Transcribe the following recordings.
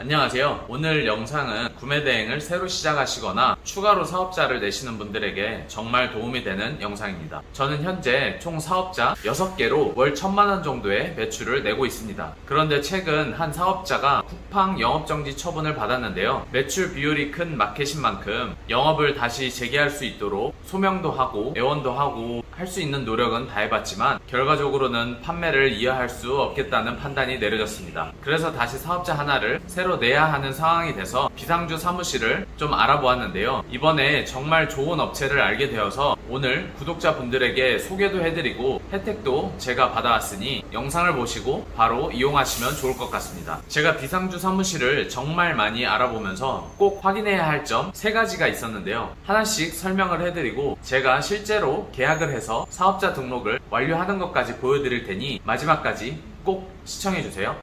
안녕하세요. 오늘 영상은 구매 대행을 새로 시작하시거나 추가로 사업자를 내시는 분들에게 정말 도움이 되는 영상입니다. 저는 현재 총 사업자 6개로 월 1,000만원 정도의 매출을 내고 있습니다. 그런데 최근 한 사업자가 쿠팡 영업정지 처분을 받았는데요. 매출 비율이 큰 마켓인 만큼 영업을 다시 재개할 수 있도록 소명도 하고 애원도 하고 할 수 있는 노력은 다 해봤지만 결과적으로는 판매를 이어할 수 없겠다는 판단이 내려졌습니다. 그래서 다시 사업자 하나를 새로 내야 하는 상황이 돼서 비상주 사무실을 좀 알아보았는데요. 이번에 정말 좋은 업체를 알게 되어서 오늘 구독자분들에게 소개도 해드리고 혜택도 제가 받아왔으니 영상을 보시고 바로 이용하시면 좋을 것 같습니다. 제가 비상주 사무실을 정말 많이 알아보면서 꼭 확인해야 할 점 3가지가 있었는데요. 하나씩 설명을 해드리고 제가 실제로 계약을 해서 사업자 등록을 완료하는 것까지 보여드릴 테니 마지막까지 꼭 시청해주세요.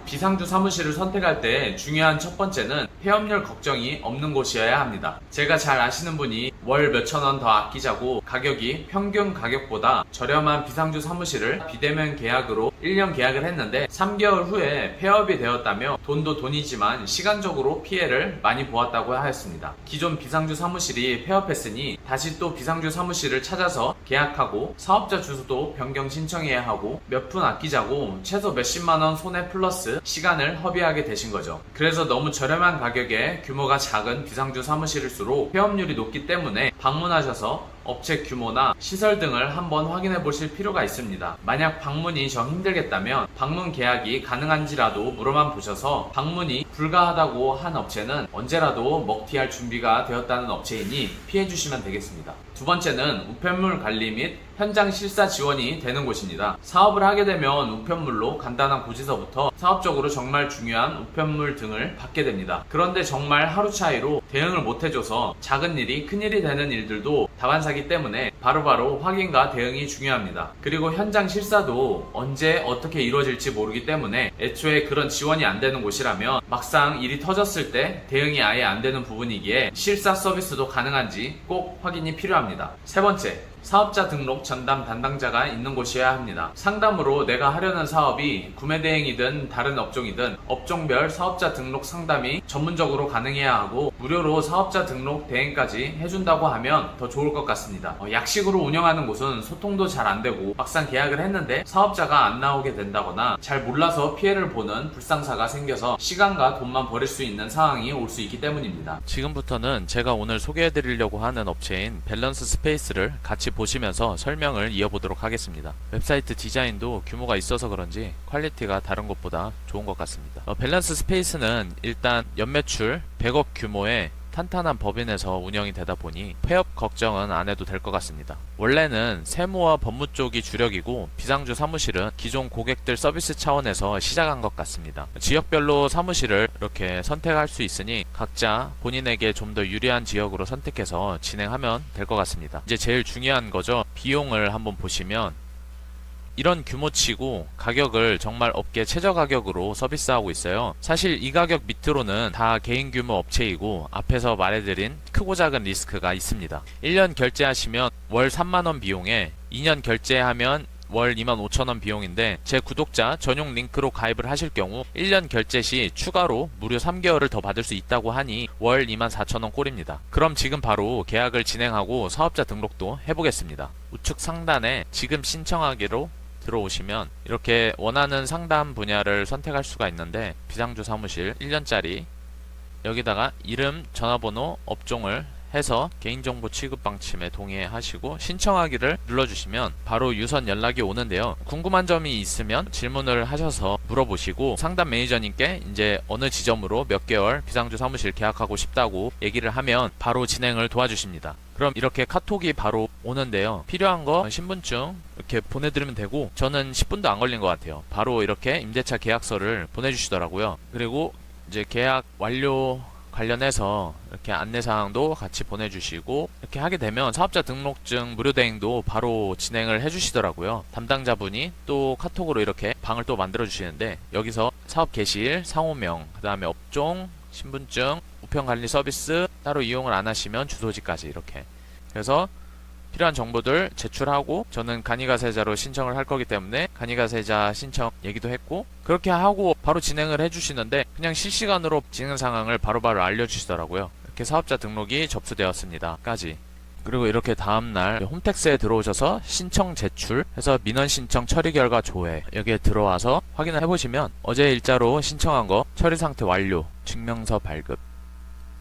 비상주 사무실을 선택할 때 중요한 첫 번째는 폐업률 걱정이 없는 곳이어야 합니다. 제가 잘 아시는 분이 월 몇천원 더 아끼자고 가격이 평균 가격보다 저렴한 비상주 사무실을 비대면 계약으로 1년 계약을 했는데 3개월 후에 폐업이 되었다며 돈도 돈이지만 시간적으로 피해를 많이 보았다고 하였습니다. 기존 비상주 사무실이 폐업했으니 다시 또 비상주 사무실을 찾아서 계약하고 사업자 주소도 변경 신청해야 하고 몇 푼 아끼자고 최소 몇십만원 손해 플러스 시간을 허비하게 되신 거죠. 그래서 너무 저렴한 가격에 규모가 작은 비상주 사무실일수록 폐업률이 높기 때문에 방문하셔서 업체 규모나 시설 등을 한번 확인해 보실 필요가 있습니다. 만약 방문이 정 힘들겠다면 방문 계약이 가능한지라도 물어만 보셔서 방문이 불가하다고 한 업체는 언제라도 먹튀할 준비가 되었다는 업체이니 피해 주시면 되겠습니다. 두 번째는 우편물 관리 및 현장 실사 지원이 되는 곳입니다. 사업을 하게 되면 우편물로 간단한 고지서부터 사업적으로 정말 중요한 우편물 등을 받게 됩니다. 그런데 정말 하루 차이로 대응을 못 해줘서 작은 일이 큰일이 되는 일들도 다반사기 때문에 바로바로 확인과 대응이 중요합니다. 그리고 현장 실사도 언제 어떻게 이루어질지 모르기 때문에 애초에 그런 지원이 안 되는 곳이라면 막상 일이 터졌을 때 대응이 아예 안 되는 부분이기에 실사 서비스도 가능한지 꼭 확인이 필요합니다. 세 번째, 사업자 등록 전담 담당자가 있는 곳이어야 합니다. 상담으로 내가 하려는 사업이 구매 대행이든 다른 업종이든 업종별 사업자 등록 상담이 전문적으로 가능해야 하고 무료로 사업자 등록 대행까지 해준다고 하면 더 좋을 것 같습니다. 약식으로 운영하는 곳은 소통도 잘 안되고 막상 계약을 했는데 사업자가 안 나오게 된다거나 잘 몰라서 피해를 보는 불상사가 생겨서 시간과 돈만 버릴 수 있는 상황이 올 수 있기 때문입니다. 지금부터는 제가 오늘 소개해드리려고 하는 업체인 밸런스 스페이스를 같이 보시면서 설명을 이어보도록 하겠습니다. 웹사이트 디자인도 규모가 있어서 그런지 퀄리티가 다른 곳보다 좋은 것 같습니다. 밸런스 스페이스는 일단 연매출 100억 규모의 탄탄한 법인에서 운영이 되다 보니 폐업 걱정은 안 해도 될 것 같습니다. 원래는 세무와 법무 쪽이 주력이고 비상주 사무실은 기존 고객들 서비스 차원에서 시작한 것 같습니다. 지역별로 사무실을 이렇게 선택할 수 있으니 각자 본인에게 좀 더 유리한 지역으로 선택해서 진행하면 될 것 같습니다. 이제 제일 중요한 거죠. 비용을 한번 보시면 이런 규모치고 가격을 정말 업계 최저 가격으로 서비스하고 있어요. 사실 이 가격 밑으로는 다 개인 규모 업체이고 앞에서 말해드린 크고 작은 리스크가 있습니다. 1년 결제하시면 월 3만원 비용에 2년 결제하면 월 25,000원 비용인데 제 구독자 전용 링크로 가입을 하실 경우 1년 결제 시 추가로 무료 3개월을 더 받을 수 있다고 하니 월 24,000원 꼴입니다. 그럼 지금 바로 계약을 진행하고 사업자 등록도 해보겠습니다. 우측 상단에 지금 신청하기로 들어오시면 이렇게 원하는 상담 분야를 선택할 수가 있는데 비상주 사무실 1년짜리 여기다가 이름, 전화번호, 업종을 해서 개인정보 취급 방침에 동의하시고 신청하기를 눌러주시면 바로 유선 연락이 오는데요. 궁금한 점이 있으면 질문을 하셔서 물어보시고 상담 매니저님께 이제 어느 지점으로 몇 개월 비상주 사무실 계약하고 싶다고 얘기를 하면 바로 진행을 도와주십니다. 그럼 이렇게 카톡이 바로 오는데요. 필요한 거 신분증 이렇게 보내드리면 되고 저는 10분도 안 걸린 것 같아요. 바로 이렇게 임대차 계약서를 보내주시더라고요. 그리고 이제 계약 완료 관련해서 이렇게 안내사항도 같이 보내주시고 이렇게 하게 되면 사업자 등록증 무료 대행도 바로 진행을 해주시더라고요. 담당자분이 또 카톡으로 이렇게 방을 또 만들어 주시는데 여기서 사업 개시일, 상호명, 그 다음에 업종, 신분증, 우편관리 서비스 따로 이용을 안 하시면 주소지까지 이렇게 그래서 필요한 정보들 제출하고 저는 간이가세자로 신청을 할 거기 때문에 간이가세자 신청 얘기도 했고 그렇게 하고 바로 진행을 해주시는데 그냥 실시간으로 진행 상황을 바로바로 알려주시더라고요. 이렇게 사업자 등록이 접수되었습니다 까지. 그리고 이렇게 다음날 홈택스에 들어오셔서 신청 제출 해서 민원 신청 처리 결과 조회 여기에 들어와서 확인을 해보시면 어제 일자로 신청한 거 처리 상태 완료 증명서 발급.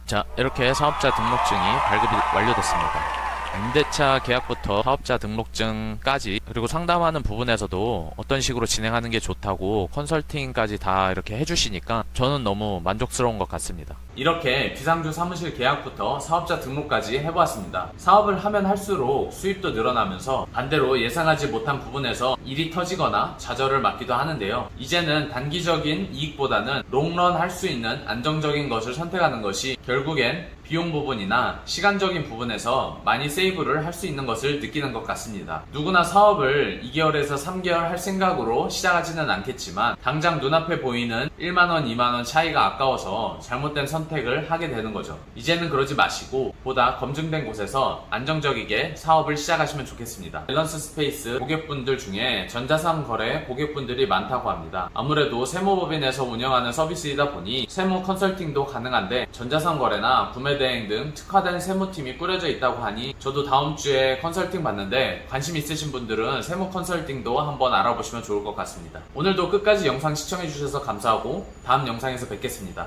자, 이렇게 사업자 등록증이 발급이 완료됐습니다. 임대차 계약부터 사업자 등록증까지 그리고 상담하는 부분에서도 어떤 식으로 진행하는 게 좋다고 컨설팅까지 다 이렇게 해주시니까 저는 너무 만족스러운 것 같습니다. 이렇게 비상주 사무실 계약부터 사업자 등록까지 해보았습니다. 사업을 하면 할수록 수입도 늘어나면서 반대로 예상하지 못한 부분에서 일이 터지거나 좌절을 맞기도 하는데요. 이제는 단기적인 이익보다는 롱런 할 수 있는 안정적인 것을 선택하는 것이 결국엔 비용 부분이나 시간적인 부분에서 많이 세이브를 할 수 있는 것을 느끼는 것 같습니다. 누구나 사업을 2개월에서 3개월 할 생각으로 시작하지는 않겠지만 당장 눈앞에 보이는 1만원, 2만원 차이가 아까워서 잘못된 선택을 하게 되는 거죠. 이제는 그러지 마시고 보다 검증된 곳에서 안정적이게 사업을 시작하시면 좋겠습니다. 밸런스 스페이스 고객분들 중에 전자상 거래 고객분들이 많다고 합니다. 아무래도 세무법인에서 운영하는 서비스이다 보니 세무 컨설팅도 가능한데 전자상 거래나 구매 대행 등 특화된 세무팀이 꾸려져 있다고 하니 저도 다음 주에 컨설팅 받는데 관심 있으신 분들은 세무 컨설팅도 한번 알아보시면 좋을 것 같습니다. 오늘도 끝까지 영상 시청해주셔서 감사하고 다음 영상에서 뵙겠습니다.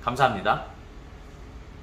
감사합니다.